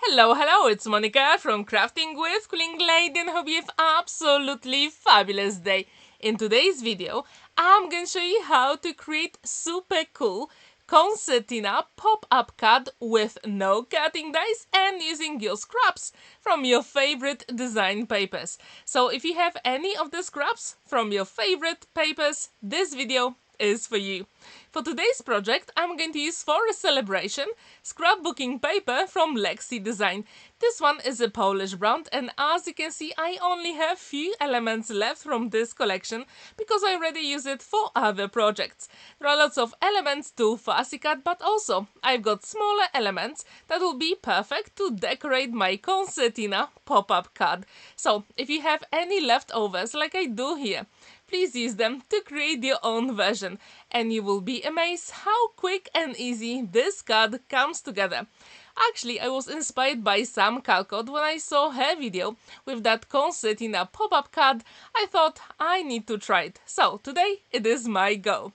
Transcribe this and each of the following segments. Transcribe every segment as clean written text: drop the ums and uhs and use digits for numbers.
Hello, hello, it's Monica from Crafting with Quilling Lady, and hope you have absolutely fabulous day. In today's video, I'm going to show you how to create super cool CONCERTINA pop-up card with no cutting dies and using your scraps from your favorite design papers. So if you have any of the scraps from your favorite papers, this video is for you. For today's project, I'm going to use for a celebration scrapbooking paper from Lexi Design. This one is a Polish brand, and as you can see, I only have few elements left from this collection because I already use it for other projects. There are lots of elements to fussy cut, but also I've got smaller elements that will be perfect to decorate my CONCERTINA pop-up card. So if you have any leftovers like I do here, please use them to create your own version, and you will be amazed how quick and easy this card comes together. Actually, I was inspired by Sam Calcott when I saw her video with that CONCERTINA pop-up card. I thought I need to try it, so today it is my go.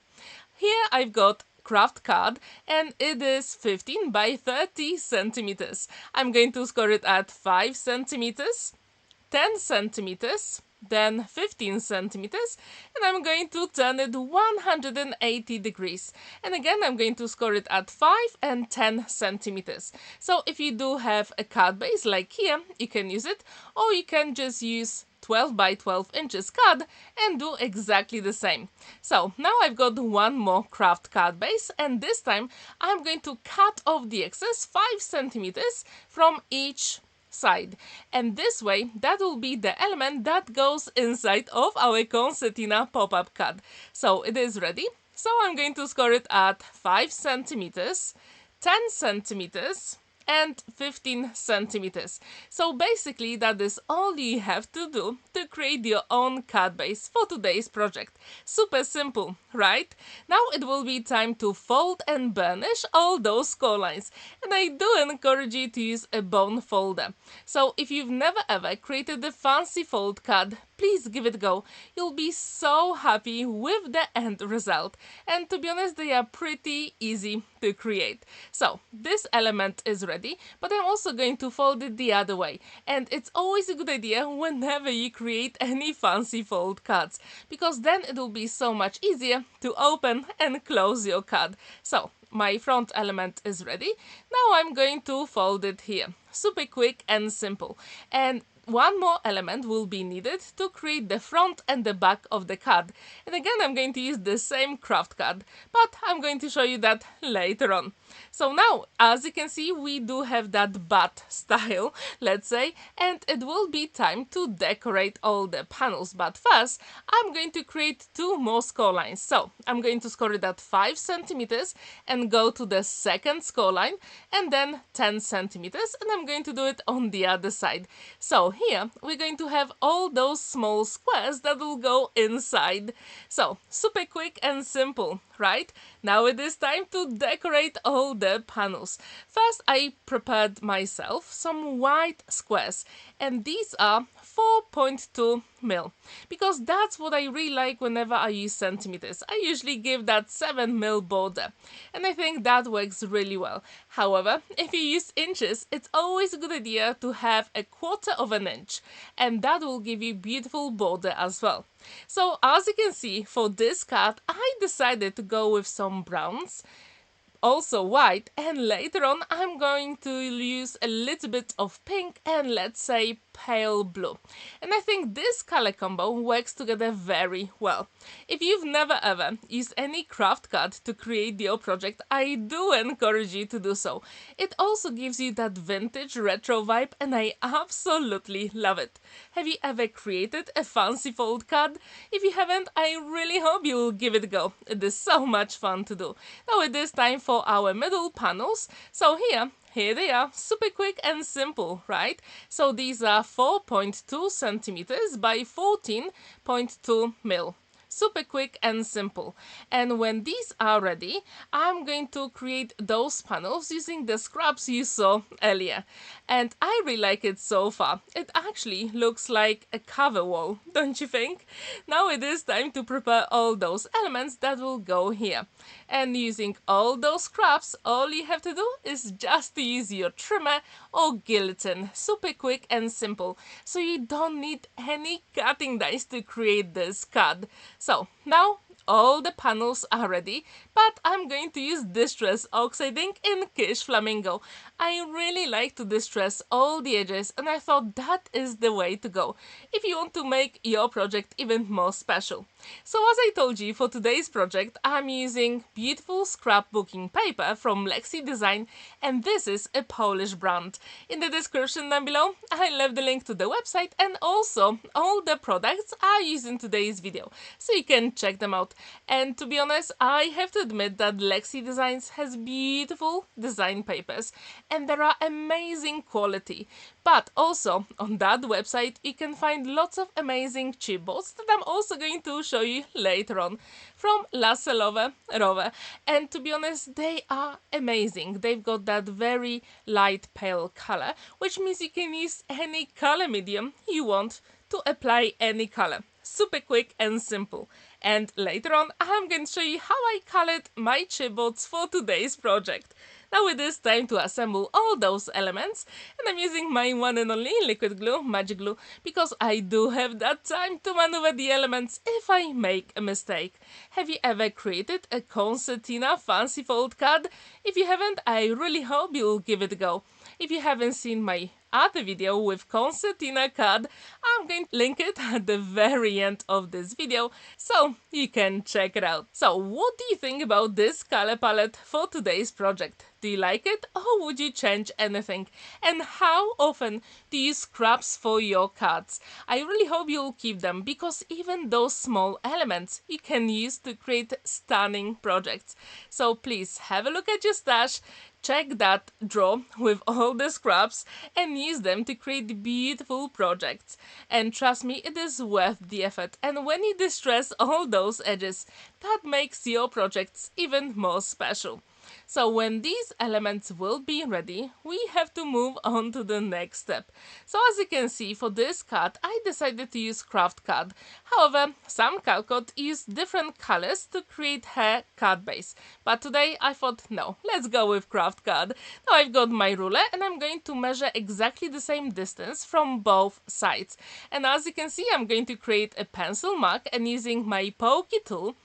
Here I've got Kraft Card, and it is 15 by 30 centimeters. I'm going to score it at 5 centimeters, 10 centimeters, then 15 centimeters, and I'm going to turn it 180 degrees. And again, I'm going to score it at 5 and 10 centimeters. So if you do have a card base like here, you can use it, or you can just use 12 by 12 inches card and do exactly the same. So now I've got one more Kraft card base, and this time I'm going to cut off the excess 5 centimeters from each side, and this way that will be the element that goes inside of our CONCERTINA pop-up card. So it is ready. So I'm going to score it at 5 centimeters, 10 centimeters, and 15 centimeters. So basically that is all you have to do to create your own card base for today's project. Super simple, right? Now it will be time to fold and burnish all those score lines, and I do encourage you to use a bone folder. So if you've never ever created a fancy fold card, please give it a go. You'll be so happy with the end result, and to be honest, they are pretty easy to create. So this element is ready, but I'm also going to fold it the other way, and it's always a good idea whenever you create any fancy fold cards, because then it will be so much easier to open and close your card. So my front element is ready. Now I'm going to fold it here. Super quick and simple. And one more element will be needed to create the front and the back of the card. And again, I'm going to use the same Kraft card, but I'm going to show you that later on. So now, as you can see, we do have that bat style, let's say, and it will be time to decorate all the panels. But first, I'm going to create two more score lines. So I'm going to score it at 5 centimeters and go to the second score line, and then 10 centimeters, and I'm going to do it on the other side. So here we're going to have all those small squares that will go inside. So super quick and simple, right? Now it is time to decorate all the panels. First, I prepared myself some white squares, and these are 4.2 mil, because that's what I really like whenever I use centimeters. I usually give that 7 mil border, and I think that works really well. However, if you use inches, it's always a good idea to have a 1/4 of an inch, and that will give you beautiful border as well. So as you can see, for this card, I decided to go with some browns, also white, and later on I'm going to use a little bit of pink and let's say pale blue. And I think this color combo works together very well. If you've never ever used any Kraft card to create your project, I do encourage you to do so. It also gives you that vintage retro vibe, and I absolutely love it. Have you ever created a fancy fold card? If you haven't, I really hope you'll give it a go. It is so much fun to do. Now it is time for our middle panels. So here they are, super quick and simple, right? So these are 4.2 centimeters by 14.2 mil. Super quick and simple. And when these are ready, I'm going to create those panels using the scraps you saw earlier. And I really like it so far. It actually looks like a cover wall, don't you think? Now it is time to prepare all those elements that will go here. And using all those scraps, all you have to do is just to use your trimmer or guillotine. Super quick and simple. So you don't need any cutting dice to create this card. So now all the panels are ready, but I'm going to use Distress Oxide ink in Kitsch Flamingo. I really like to distress all the edges, and I thought that is the way to go if you want to make your project even more special. So as I told you, for today's project I'm using beautiful scrapbooking paper from Lexi Design, and this is a Polish brand. In the description down below I left the link to the website and also all the products I use in today's video, so you can check them out. And to be honest, I have to admit that Lexi Designs has beautiful design papers and they are amazing quality. But also on that website you can find lots of amazing chipboards that I'm also going to show you later on from Laselowe Rowe. And to be honest, they are amazing. They've got that very light pale color, which means you can use any color medium you want to apply any color. Super quick and simple. And later on I'm going to show you how I colored my chipboards for today's project. Now it is time to assemble all those elements, and I'm using my one and only liquid glue, magic glue, because I do have that time to maneuver the elements if I make a mistake. Have you ever created a CONCERTINA fancy fold card? If you haven't, I really hope you'll give it a go. If you haven't seen my other video with CONCERTINA card, I'm going to link it at the very end of this video so you can check it out. So what do you think about this color palette for today's project? Do you like it, or would you change anything? And how often do you use scraps for your cards? I really hope you'll keep them, because even those small elements you can use to create stunning projects. So please have a look at your stash, check that drawer with all the scraps and use them to create beautiful projects. And trust me, it is worth the effort. And when you distress all those edges, that makes your projects even more special. So when these elements will be ready, we have to move on to the next step. So as you can see, for this card I decided to use Kraft Card. However, Sam Calcott used different colors to create her card base. But today I thought, no, let's go with Kraft Card. Now I've got my ruler and I'm going to measure exactly the same distance from both sides. And as you can see, I'm going to create a pencil mark, and using my pokey tool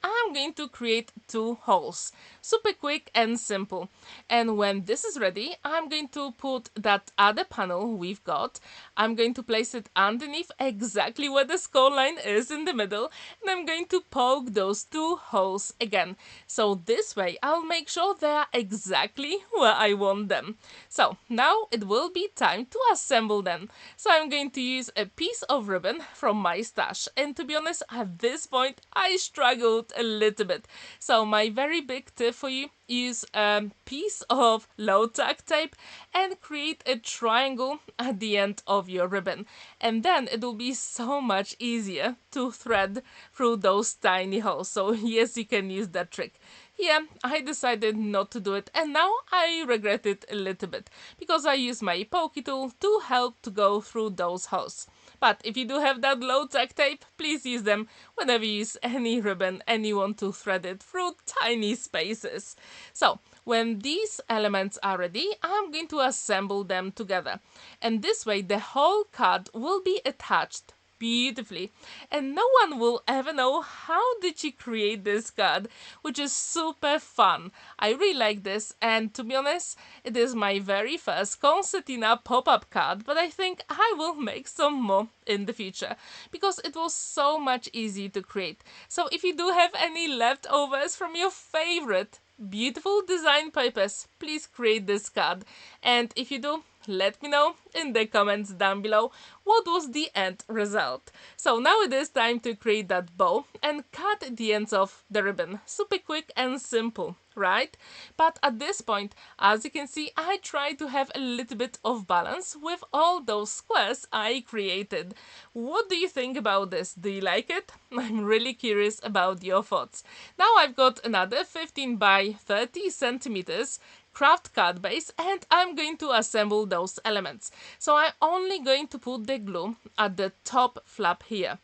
I'm going to create 2 holes. Super quick and simple. And when this is ready, I'm going to put that other panel we've got. I'm going to place it underneath exactly where the score line is in the middle, and I'm going to poke those 2 holes again. So this way I'll make sure they are exactly where I want them. So now it will be time to assemble them. So I'm going to use a piece of ribbon from my stash, and to be honest, at this point I struggled a little bit. So my very big tip for you, use a piece of low tack tape and create a triangle at the end of your ribbon, and then it will be so much easier to thread through those tiny holes. So yes, you can use that trick. Here I decided not to do it, and now I regret it a little bit because I use my pokey tool to help to go through those holes. But if you do have that low tack tape, please use them whenever you use any ribbon and you want to thread it through tiny spaces. So when these elements are ready, I'm going to assemble them together, and this way the whole card will be attached beautifully, and no one will ever know how did you create this card, which is super fun. I really like this, and to be honest, it is my very first Concertina pop-up card, but I think I will make some more in the future because it was so much easy to create. So if you do have any leftovers from your favorite beautiful design papers, please create this card, and if you do, let me know in the comments down below what was the end result. So now it is time to create that bow and cut the ends of the ribbon. Super quick and simple, right? But at this point, as you can see, I try to have a little bit of balance with all those squares I created. What do you think about this? Do you like it? I'm really curious about your thoughts. Now I've got another 15 by 30 centimeters Kraft Card base, and I'm going to assemble those elements. So I'm only going to put the glue at the top flap here.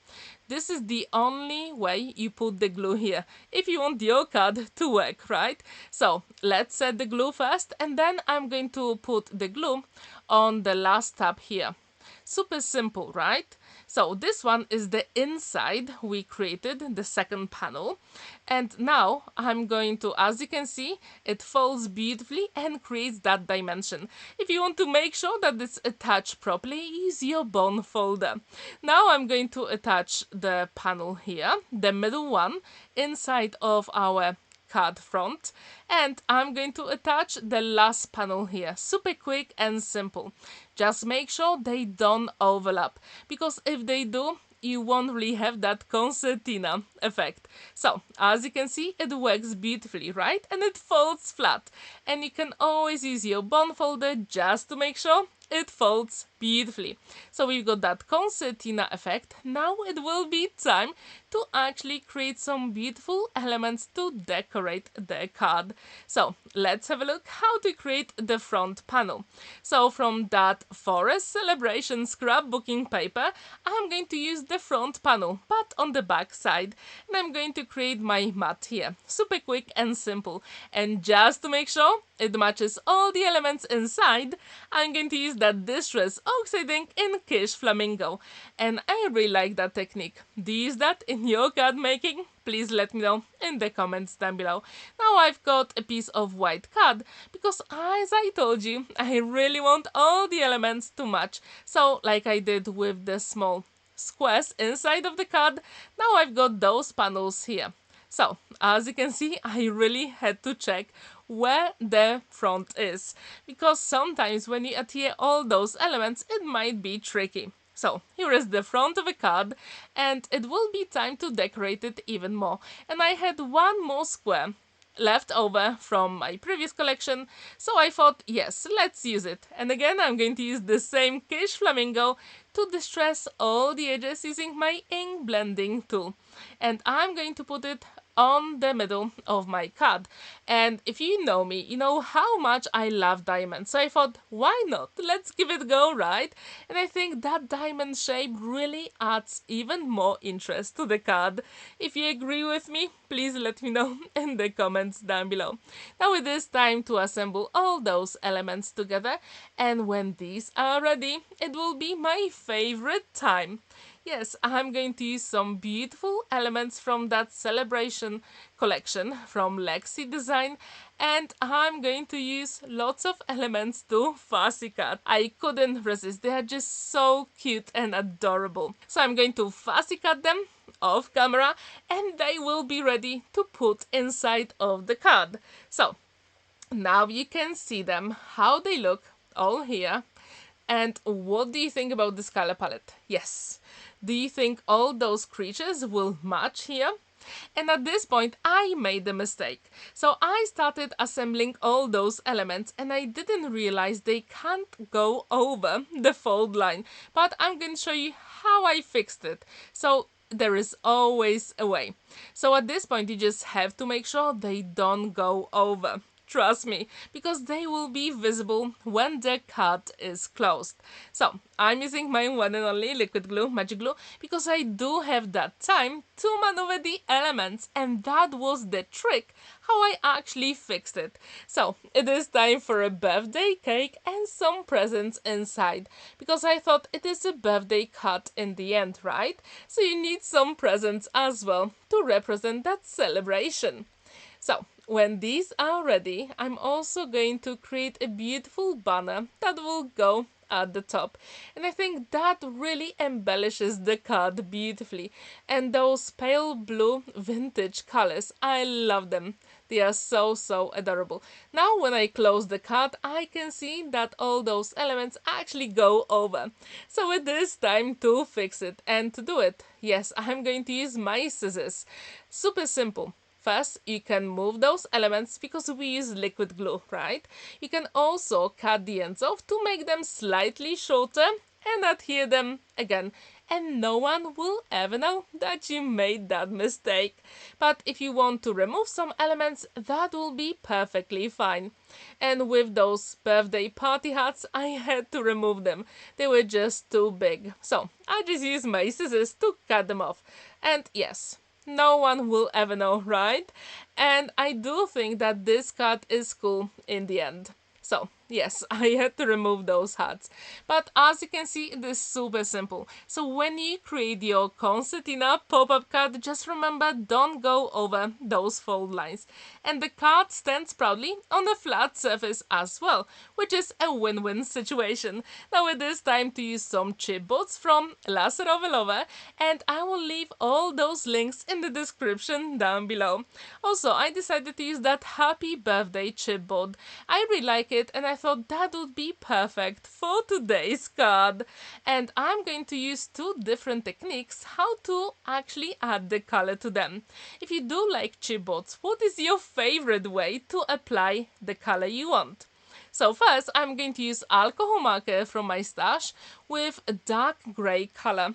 This is the only way you put the glue here if you want your card to work, right? So let's set the glue first, and then I'm going to put the glue on the last tab here. Super simple, right? So this one is the inside we created, the second panel. And now I'm going to, as you can see, it folds beautifully and creates that dimension. If you want to make sure that it's attached properly, use your bone folder. Now I'm going to attach the panel here, the middle one, inside of our card front, and I'm going to attach the last panel here. Super quick and simple. Just make sure they don't overlap, because if they do, you won't really have that concertina effect. So as you can see, it works beautifully, right? And it folds flat, and you can always use your bone folder just to make sure it folds beautifully. So we've got that concertina effect. Now it will be time to actually create some beautiful elements to decorate the card. So let's have a look how to create the front panel. So from that Forest Celebration scrapbooking paper, I'm going to use the front panel, but on the back side. And I'm going to create my mat here. Super quick and simple. And just to make sure it matches all the elements inside, I'm going to use that Distress Oxide ink in Kitsch Flamingo. And I really like that technique. Do you use that in your card making? Please let me know in the comments down below. Now I've got a piece of white card, because as I told you, I really want all the elements to match. So like I did with the small squares inside of the card, now I've got those panels here. So as you can see, I really had to check where the front is, because sometimes when you adhere all those elements, it might be tricky. So here is the front of a card, and it will be time to decorate it even more. And I had one more square left over from my previous collection, so I thought, yes, let's use it. And again, I'm going to use the same Kitsch Flamingo to distress all the edges using my ink blending tool. And I'm going to put it on the middle of my card. And if you know me, you know how much I love diamonds. So I thought, why not? Let's give it a go, right? And I think that diamond shape really adds even more interest to the card. If you agree with me, please let me know in the comments down below. Now it is time to assemble all those elements together. And when these are ready, it will be my favorite time. Yes, I'm going to use some beautiful elements from that celebration collection from Lexi Design, and I'm going to use lots of elements to fussy cut. I couldn't resist, they are just so cute and adorable. So I'm going to fussy cut them off camera, and they will be ready to put inside of the card. So now you can see them, how they look all here. And what do you think about this color palette? Yes. Do you think all those creatures will match here? And at this point, I made a mistake. So I started assembling all those elements, and I didn't realize they can't go over the fold line. But I'm going to show you how I fixed it. So there is always a way. So at this point, you just have to make sure they don't go over. Trust me, because they will be visible when the card is closed. So I'm using my one and only liquid glue, magic glue, because I do have that time to maneuver the elements, and that was the trick how I actually fixed it. So it is time for a birthday cake and some presents inside, because I thought it is a birthday card in the end, right? So you need some presents as well to represent that celebration. So when these are ready, I'm also going to create a beautiful banner that will go at the top. And I think that really embellishes the card beautifully. And those pale blue vintage colors, I love them. They are so adorable. Now when I close the card, I can see that all those elements actually go over. So it is time to fix it, and to do it, yes, I'm going to use my scissors. Super simple. First, you can move those elements because we use liquid glue, right? You can also cut the ends off to make them slightly shorter and adhere them again. And no one will ever know that you made that mistake. But if you want to remove some elements, that will be perfectly fine. And with those birthday party hats, I had to remove them. They were just too big. So I just used my scissors to cut them off. And yes, no one will ever know, right? And I do think that this cut is cool in the end. So, yes, I had to remove those hats. But as you can see, it is super simple. So when you create your Concertina pop-up card, just remember, don't go over those fold lines. And the card stands proudly on a flat surface as well, which is a win-win situation. Now it is time to use some chipboards from Lover, and I will leave all those links in the description down below. Also, I decided to use that Happy Birthday chipboard. I really like it, and I thought that would be perfect for today's card. And I'm going to use two different techniques how to actually add the color to them. If you do like chipboards, what is your favorite way to apply the color you want? So first, I'm going to use alcohol marker from my stash with a dark grey color.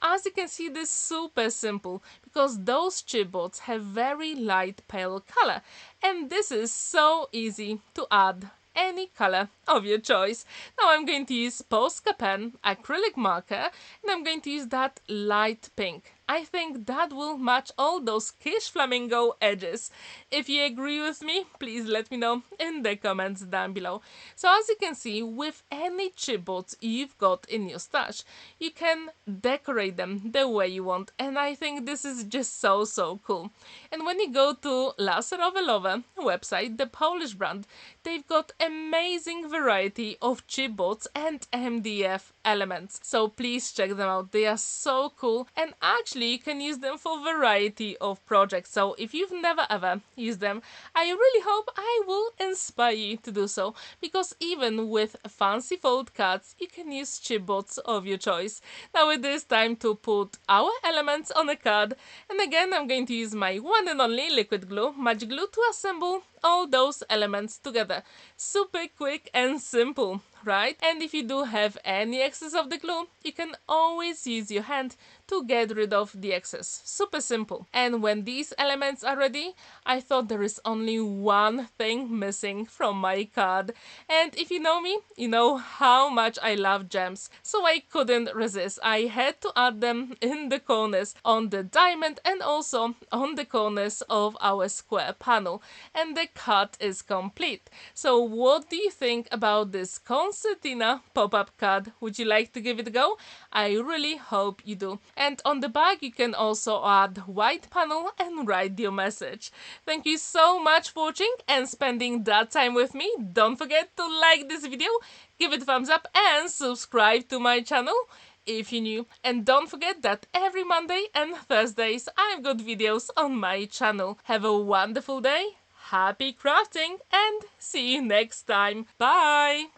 As you can see, this is super simple because those chipboards have very light pale color, and this is so easy to add any color of your choice. Now I'm going to use Posca pen, acrylic marker, and I'm going to use that light pink. I think that will match all those Kitsch Flamingo edges. If you agree with me, please let me know in the comments down below. So as you can see, with any chipboards you've got in your stash, you can decorate them the way you want, and I think this is just so cool. And when you go to Lover website, the Polish brand, they've got amazing variety of chipboards and MDF elements. So please check them out. They are so cool, and actually you can use them for variety of projects. So if you've never ever used them, I really hope I will inspire you to do so, because even with fancy fold cards, you can use chipboards of your choice. Now it is time to put our elements on a card, and again I'm going to use my one and only liquid glue, magic glue, to assemble all those elements together. Super quick and simple, right? And if you do have any excess of the glue, you can always use your hand to get rid of the excess. Super simple. And when these elements are ready, I thought there is only one thing missing from my card. And if you know me, you know how much I love gems. So I couldn't resist. I had to add them in the corners on the diamond and also on the corners of our square panel. And the card is complete. So what do you think about this Concertina pop-up card? Would you like to give it a go? I really hope you do. And on the back you can also add white panel and write your message. Thank you so much for watching and spending that time with me. Don't forget to like this video, give it a thumbs up and subscribe to my channel if you're new. And don't forget that every Monday and Thursdays I've got videos on my channel. Have a wonderful day, happy crafting, and see you next time. Bye!